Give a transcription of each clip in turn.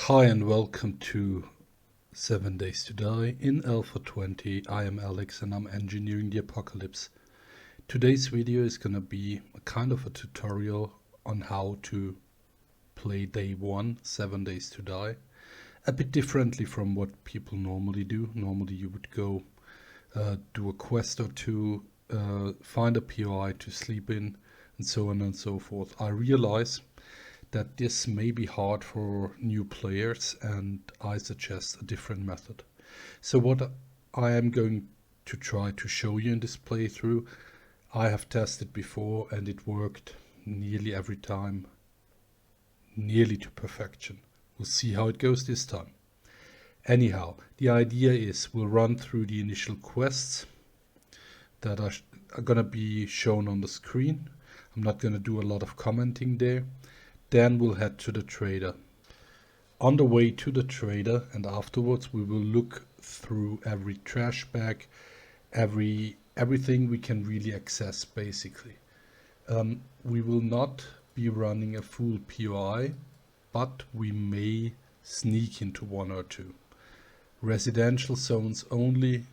Hi and welcome to 7 Days to Die in Alpha 20. I am Alex and I'm engineering the apocalypse. Today's video is gonna be a kind of a tutorial on how to play day 1, 7 Days to Die. A bit differently from what people normally do. Normally you would go do a quest or two, find a POI to sleep in, and so on and so forth. I realize that this may be hard for new players and I suggest a different method. So what I am going to try to show you in this playthrough, I have tested before and it worked nearly every time, nearly to perfection. We'll see how it goes this time. Anyhow, the idea is we'll run through the initial quests that are going to be shown on the screen. I'm not going to do a lot of commenting there. Then we'll head to the trader. On the way to the trader and afterwards we will look through every trash bag, everything we can really access basically. We will not be running a full POI, but we may sneak into one or two. Residential zones only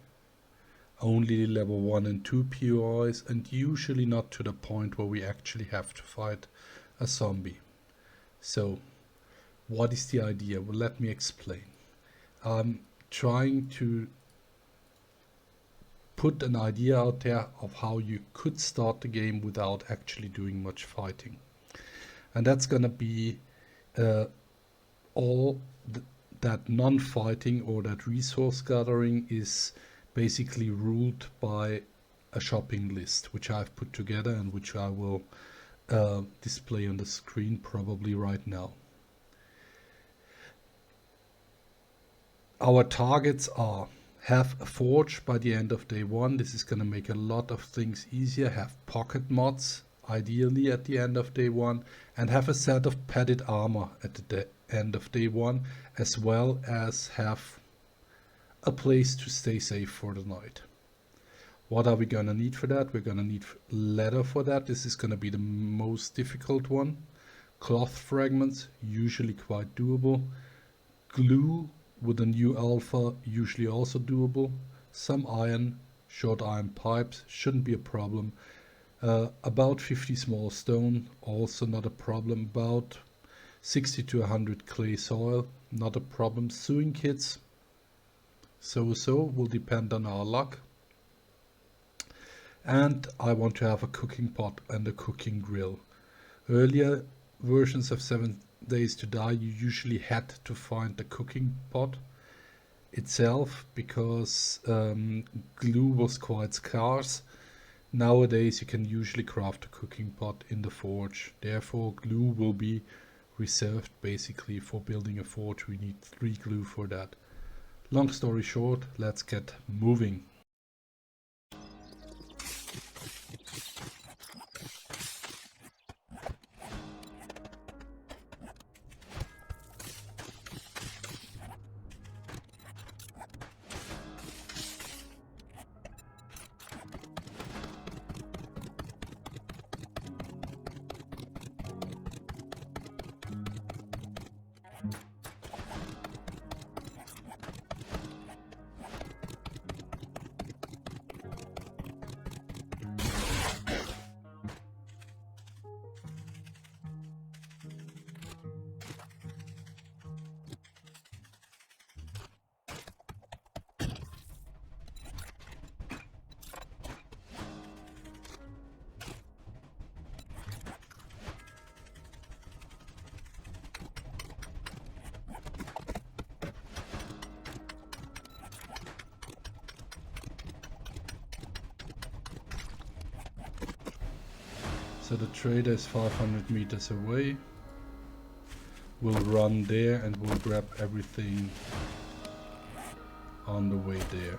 level 1 and 2 POIs, and usually not to the point where we actually have to fight a zombie. So, what is the idea? Well, let me explain. I'm trying to put an idea out there of how you could start the game without actually doing much fighting. And that's gonna be that non-fighting or that resource gathering is basically ruled by a shopping list, which I've put together and which I will display on the screen probably right now. Our targets are have a forge by the end of day 1. This is going to make a lot of things easier. Have pocket mods ideally at the end of day 1 and have a set of padded armor at the end of day 1, as well as have a place to stay safe for the night. What are we going to need for that? We're going to need leather for that. This is going to be the most difficult one. Cloth fragments, usually quite doable. Glue with a new alpha, usually also doable. Some iron, short iron pipes, shouldn't be a problem. About 50 small stone, also not a problem. About 60 to 100 clay soil, not a problem. Sewing kits, so will depend on our luck. And I want to have a cooking pot and a cooking grill. Earlier versions of 7 Days to Die, you usually had to find the cooking pot itself because glue was quite scarce. Nowadays you can usually craft a cooking pot in the forge. Therefore glue will be reserved basically for building a forge. We need 3 glue for that. Long story short, let's get moving. So the trader is 500 meters away. We'll run there and we'll grab everything on the way there.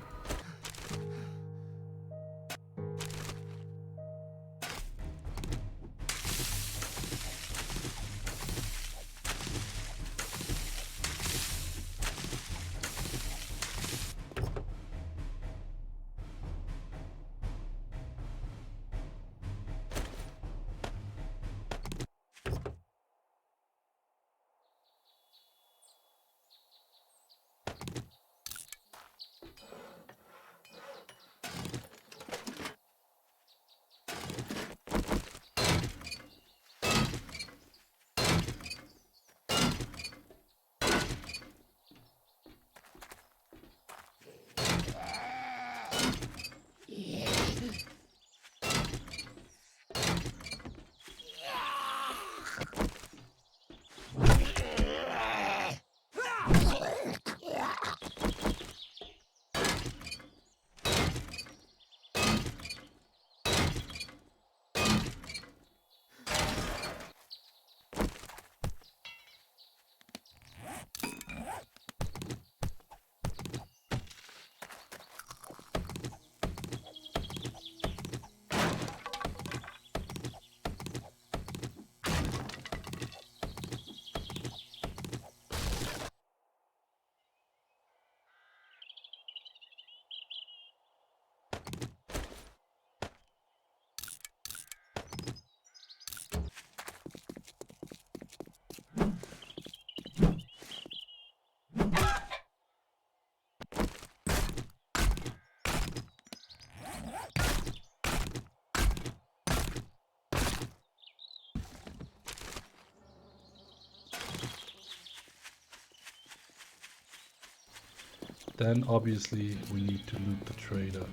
Then obviously we need to loot the trader.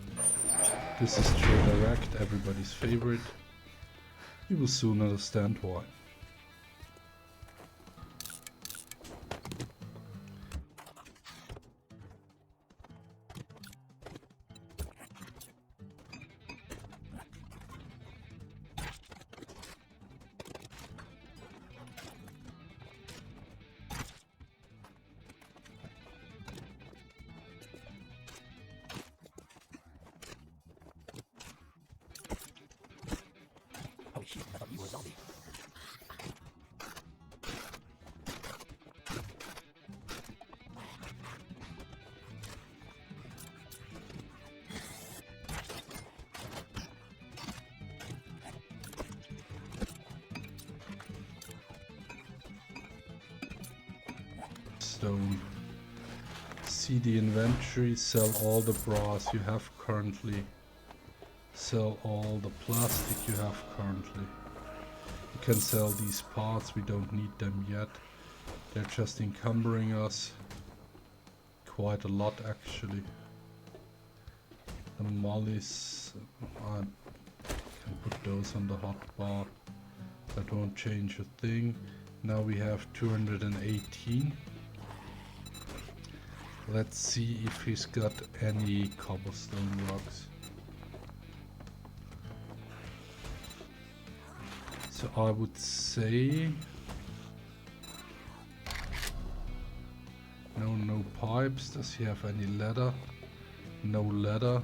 This is Trader Act, everybody's favorite. You will soon understand why. Oh shit, I thought you were a zombie. Stone. See the inventory, sell all the brass you have currently. Sell all the plastic you have currently. You can sell these parts, we don't need them yet. They're just encumbering us. Quite a lot actually. The mollies, I can put those on the hotbar. That won't change a thing. Now we have 218. Let's see if he's got any cobblestone rocks. So I would say no pipes. Does he have any leather? No leather.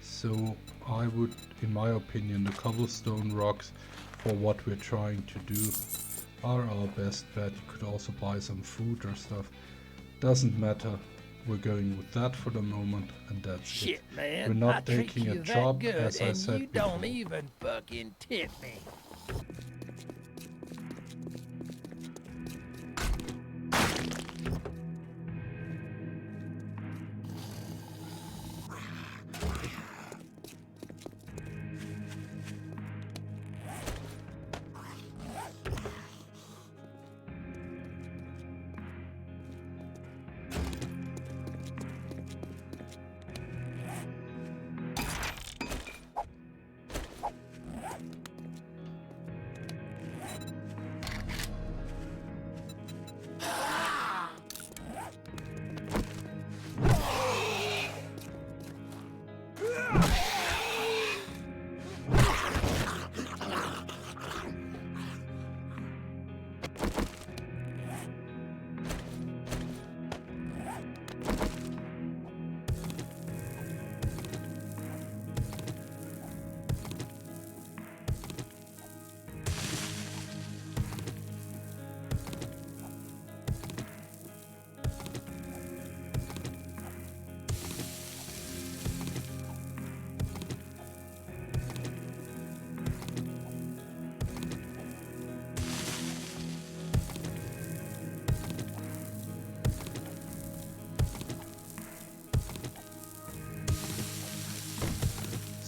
So I would, in my opinion, the cobblestone rocks for what we're trying to do are our best bet. You could also buy some food or stuff. Doesn't matter. We're going with that for the moment, and that's Shit, it. man. We're not I treat taking a you that job, good, as I and said you before. don't even fucking tip me.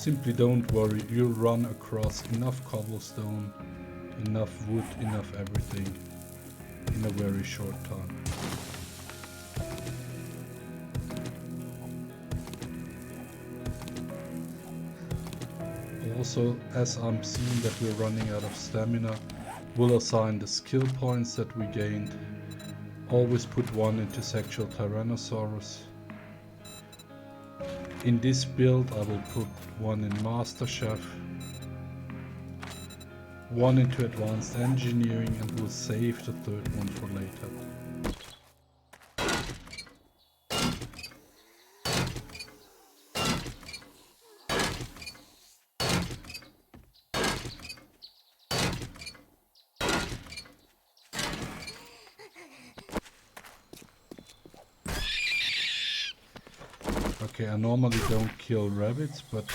Simply don't worry, you'll run across enough cobblestone, enough wood, enough everything in a very short time. Also, as I'm seeing that we're running out of stamina, we'll assign the skill points that we gained. Always put one into Sexual Tyrannosaurus. In this build I will put one in Master Chef, one into Advanced Engineering, and we'll save the third one for later. Okay, I normally don't kill rabbits, but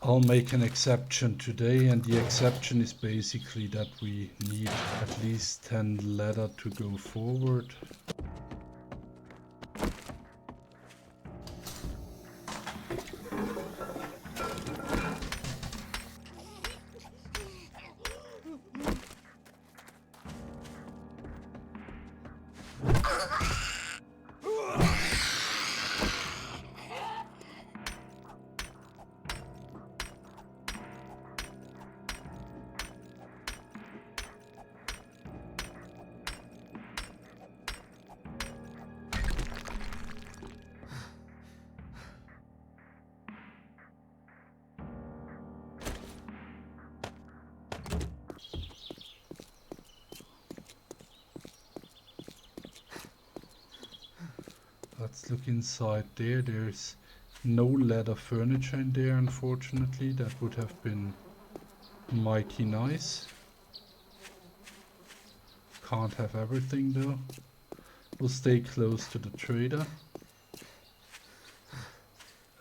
I'll make an exception today, and the exception is basically that we need at least 10 leather to go forward. Let's look inside there. There's no leather furniture in there, unfortunately. That would have been mighty nice. Can't have everything though. We'll stay close to the trader.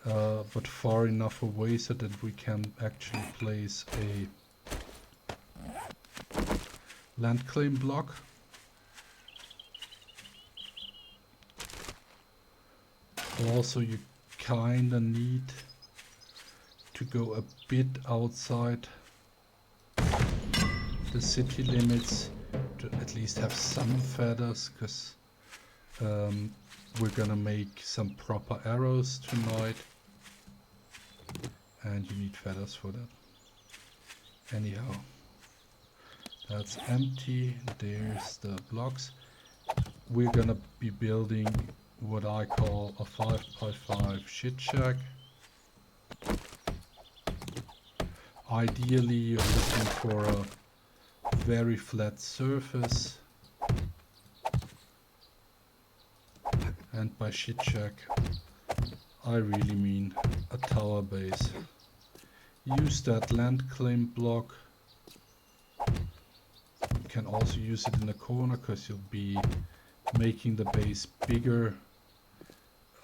But far enough away so that we can actually place a land claim block. Also, you kinda need to go a bit outside the city limits to at least have some feathers, because we're gonna make some proper arrows tonight, and you need feathers for that. Anyhow, that's empty. There's the blocks. We're gonna be building what I call a 5x5 shit shack. Ideally, you're looking for a very flat surface, and by shit shack I really mean a tower base. Use that land claim block. You can also use it in the corner, because you'll be making the base bigger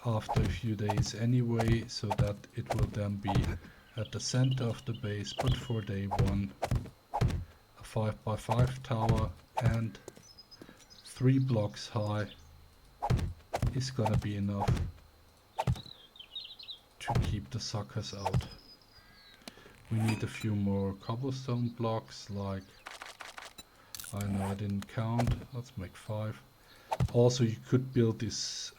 after a few days anyway, so that it will then be at the center of the base. But for day one, a 5x5 tower and 3 blocks high is gonna be enough to keep the suckers out. We need a few more cobblestone blocks, like, I know I didn't count, let's make 5. Also, you could build this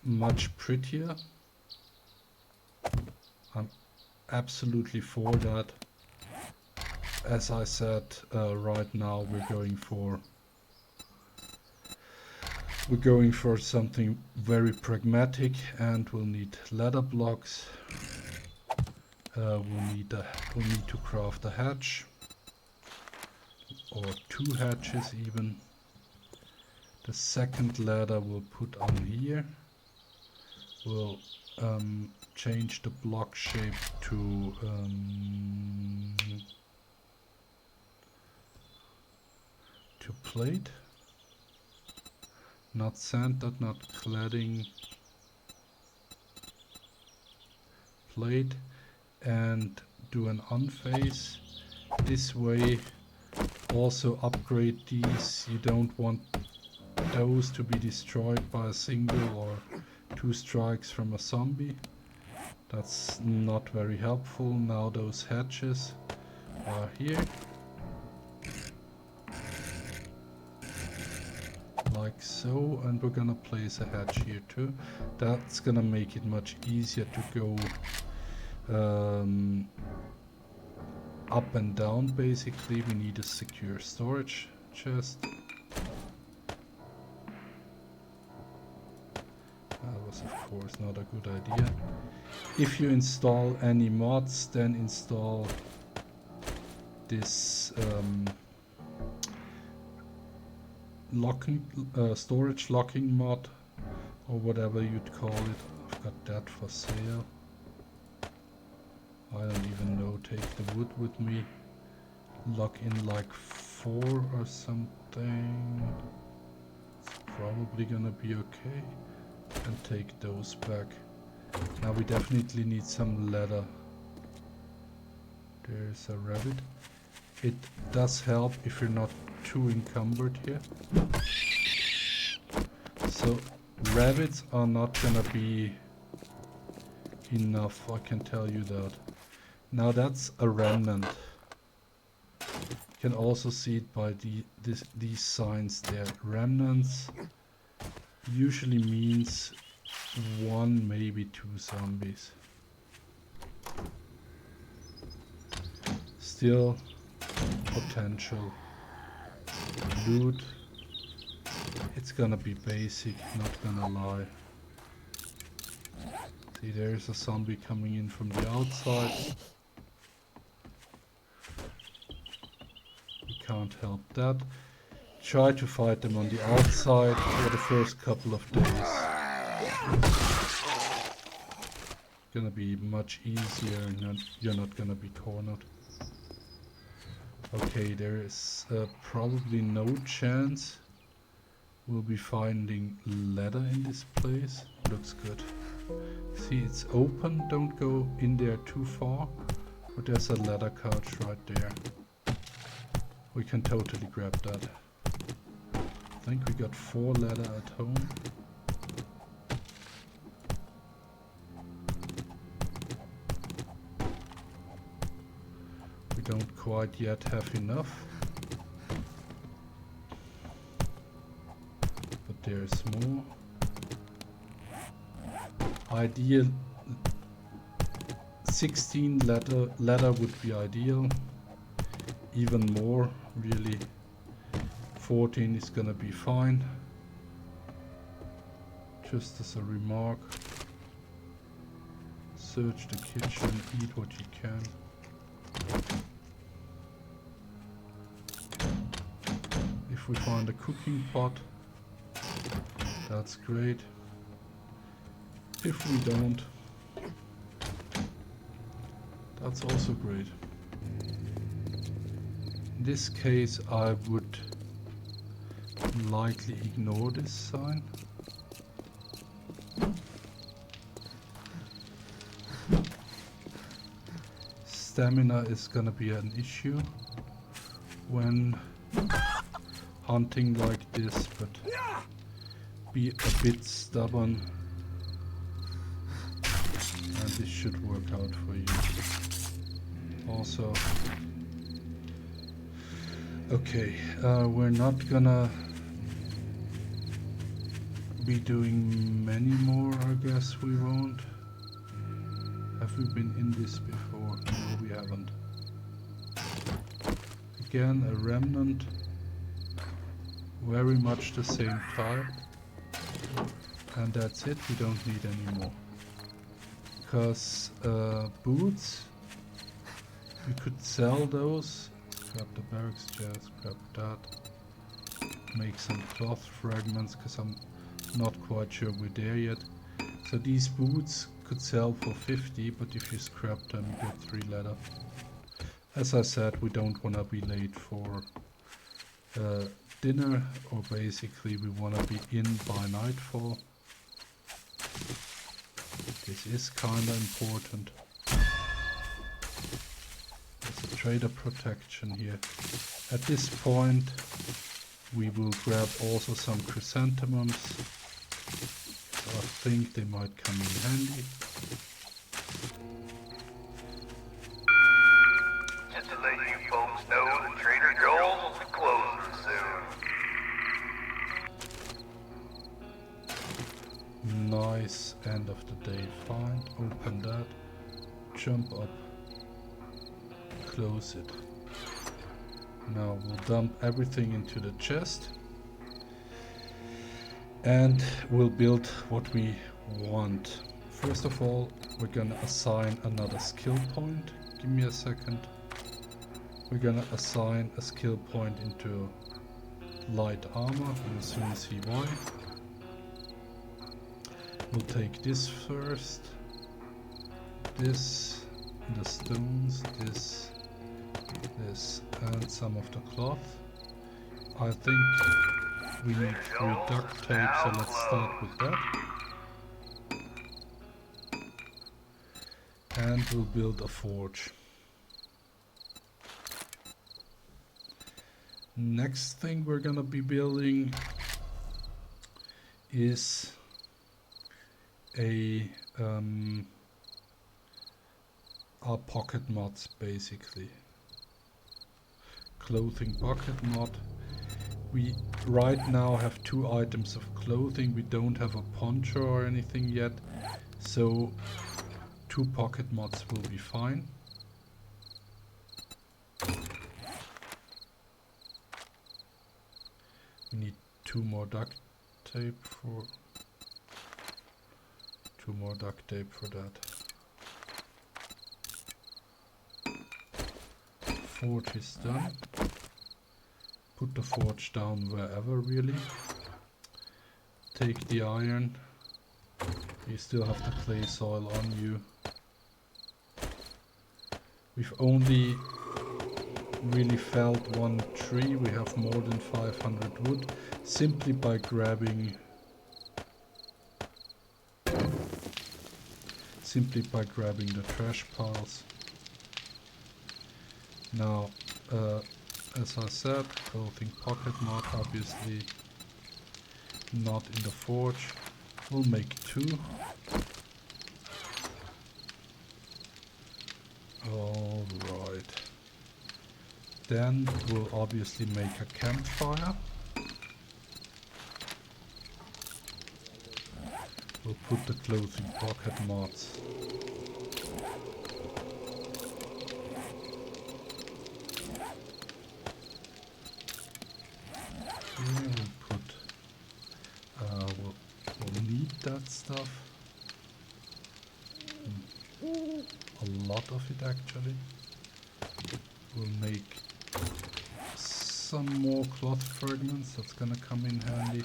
much prettier. I'm absolutely for that. As I said, right now we're going for something very pragmatic, and we'll need ladder blocks. We'll need to craft a hatch, or 2 hatches even. The second ladder we'll put on here. We'll change the block shape to plate, not sand, not cladding, plate, and do an unface. This way, also upgrade these. You don't want those to be destroyed by a single or 2 strikes from a zombie. That's not very helpful. Now those hatches are here, like so, and we're gonna place a hatch here too. That's gonna make it much easier to go up and down. Basically, we need a secure storage chest. That was of course not a good idea. If you install any mods, then install this storage locking mod, or whatever you'd call it. I've got that for sale. I don't even know. Take the wood with me. Lock in like 4 or something. It's probably gonna be okay. And take those back. Now we definitely need some leather. There's a rabbit. It does help if you're not too encumbered here. So rabbits are not gonna be enough, I can tell you that. Now that's a remnant. You can also see it by these signs there. Remnants usually means 1, maybe 2 zombies. Still potential loot. It's gonna be basic, not gonna lie. See, there's a zombie coming in from the outside. We can't help that. try to fight them on the outside for the first couple of days. Gonna be much easier and you're not gonna be cornered. Okay, there is probably no chance we'll be finding ladder in this place. Looks good. See, it's open, don't go in there too far. But there's a ladder couch right there. We can totally grab that. I think we got 4 ladder at home. We don't quite yet have enough. But there's more. Ideal 16 ladder would be ideal. Even more, really. 14 is gonna be fine. Just as a remark. Search the kitchen, eat what you can. If we find a cooking pot, that's great. If we don't, that's also great. In this case, I would likely ignore this sign. Stamina is gonna be an issue when hunting like this, but be a bit stubborn and this should work out for you. Also, okay, we're not gonna be doing many more, I guess we won't. Have we been in this before? No, we haven't. Again, a remnant, very much the same type, and that's it, we don't need any more. Because boots, we could sell those. Grab the barracks chairs, grab that. Make some cloth fragments, because I'm not quite sure we're there yet. So these boots could sell for 50, but if you scrap them, you get 3 leather. As I said, we don't want to be late for dinner, or basically we want to be in by nightfall. This is kinda important. There's a trader protection here. At this point, we will grab also some chrysanthemums. So I think they might come in handy. Just to let you folks know, the Trader Joel's will be closing soon. Nice, end of the day find. Open that, jump up, close it. Now we'll dump everything into the chest and we'll build what we want. First of all, we're gonna assign another skill point. Give me a second. We're gonna assign a skill point into light armor. You'll soon see why. We'll take this first. This, the stones, this, and some of the cloth. I think we need 3 duct tape, so let's start with that. And we'll build a forge. Next thing we're gonna be building is our pocket mods, basically. Clothing pocket mod. We right now have 2 items of clothing. We don't have a poncho or anything yet, so 2 pocket mods will be fine. We need 2 more duct tape for that. Forge is done. Put the forge down wherever really. Take the iron. You still have the clay soil on you. We've only really felled one tree. We have more than 500 wood simply by grabbing the trash piles. Now, as I said, clothing pocket mod, obviously not in the forge. We'll make 2. Alright. Then we'll obviously make a campfire. We'll put the clothing pocket mods. Here we'll put, we'll need that stuff. A lot of it actually. We'll make some more cloth fragments, that's gonna come in handy.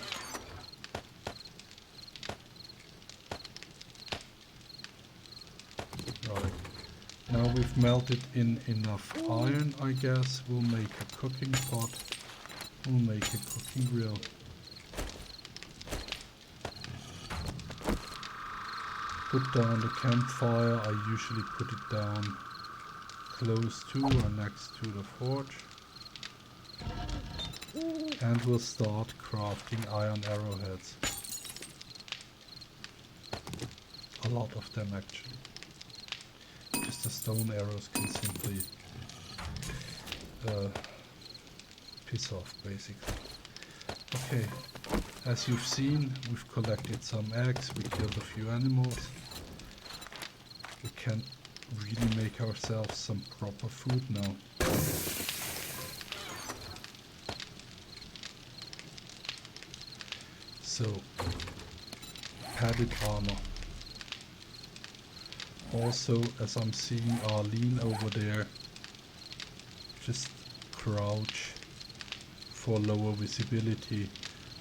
Right, now we've melted in enough iron, I guess. We'll make a cooking pot, we'll make a cooking grill. Put down the campfire. I usually put it down close to or next to the forge. And we'll start crafting iron arrowheads. A lot of them actually. Just the stone arrows can simply piss off basically. Okay, as you've seen, we've collected some eggs, we killed a few animals. We can really make ourselves some proper food now. So, padded armor. Also, as I'm seeing Arlene over there, just crouch for lower visibility.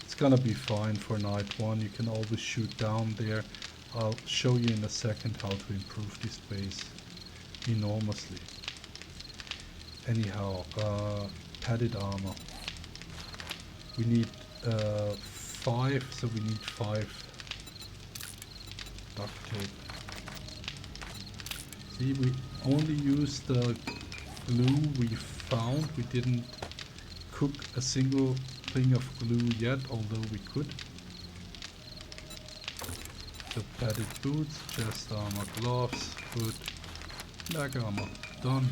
It's gonna be fine for night 1, you can always shoot down there. I'll show you in a second how to improve this base enormously. Anyhow, padded armor. We need 5, so we need 5 duct tape. See, we only used the glue we found. We didn't cook a single thing of glue yet, although we could. So padded boots, chest armor, gloves, hood, leg armor, done.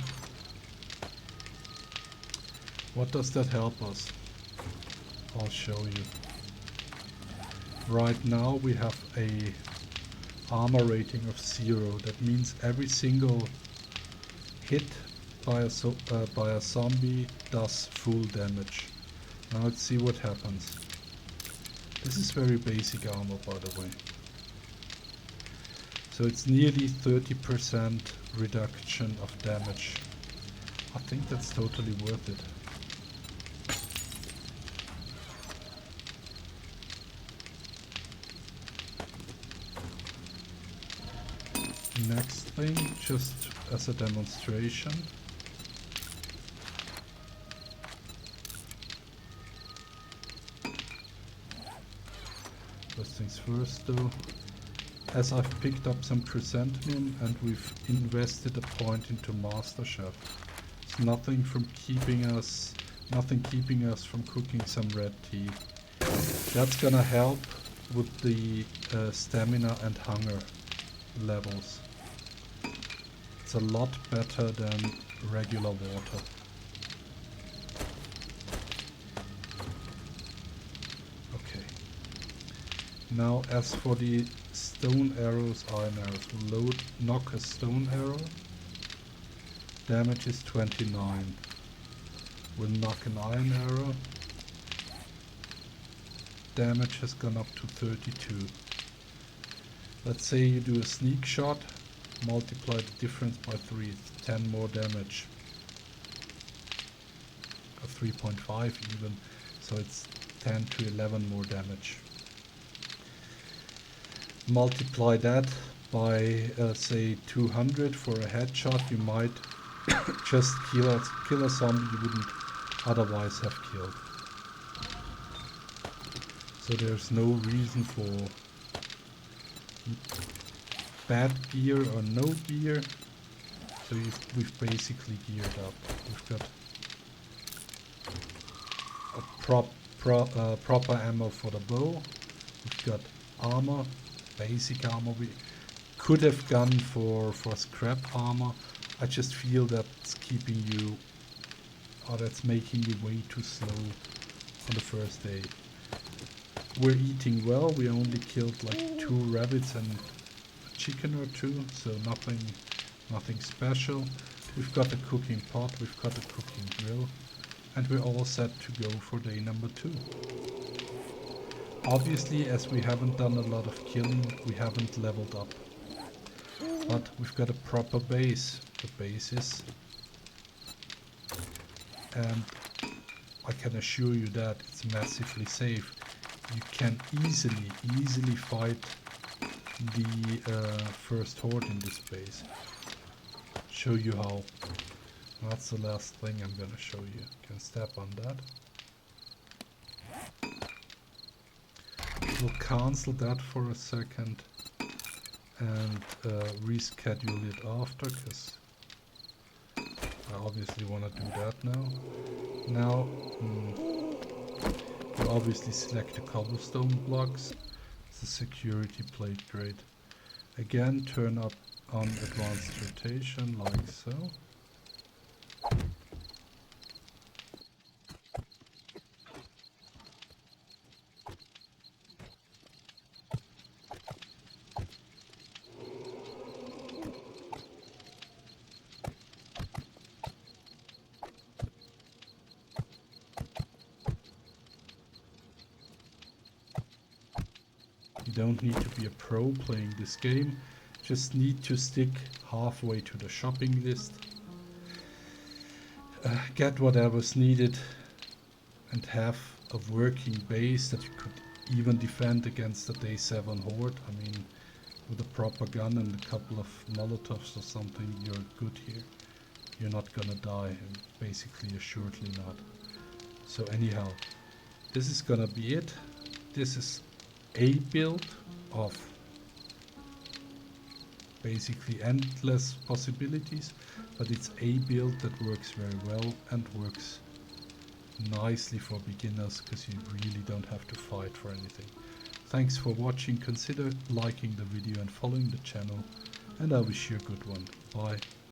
What does that help us? I'll show you. Right now we have a armor rating of 0. That means every single hit by a zombie does full damage. Now let's see what happens. This is very basic armor, by the way. So it's nearly 30% reduction of damage. I think that's totally worth it. Next thing, just as a demonstration. First things first though. As I've picked up some chrysanthemum and we've invested a point into Master Chef. It's nothing keeping us from cooking some red tea. That's gonna help with the stamina and hunger levels. It's a lot better than regular water. Okay. Now as for the stone arrows, iron arrows, we'll knock a stone arrow. Damage is 29. We'll knock an iron arrow. Damage has gone up to 32. Let's say you do a sneak shot, multiply the difference by 3, 10 more damage. A 3.5 even, so it's 10 to 11 more damage. Multiply that by say 200 for a headshot, you might just kill a zombie you wouldn't otherwise have killed. So there's no reason for bad gear or no gear. So we've basically geared up. We've got a proper ammo for the bow. We've got armor, basic armor. We could have gone for scrap armor. I just feel that's keeping you, or that's making you way too slow on the first day. We're eating well. We only killed like 2 rabbits and a chicken or 2, so nothing special. We've got a cooking pot, we've got a cooking grill, and we're all set to go for day number 2. Obviously, as we haven't done a lot of killing, we haven't leveled up. But we've got a proper base. The base is, and I can assure you that it's massively safe. You can easily fight the first horde in this base. Show you how. That's the last thing I'm gonna show you. Can step on that. We'll cancel that for a second and reschedule it after, because I obviously want to do that now. Now you obviously select the cobblestone blocks, the security plate grade. Again, turn up on advanced rotation like so. You don't need to be a pro playing this game, just need to stick halfway to the shopping list, get whatever's needed, and have a working base that you could even defend against the day 7 horde. I mean, with a proper gun and a couple of molotovs or something, you're good here. You're not gonna die, and basically assuredly not. So anyhow, this is gonna be it. This is a build of basically endless possibilities, but it's a build that works very well and works nicely for beginners, because you really don't have to fight for anything. Thanks for watching. Consider liking the video and following the channel, and I wish you a good one. Bye.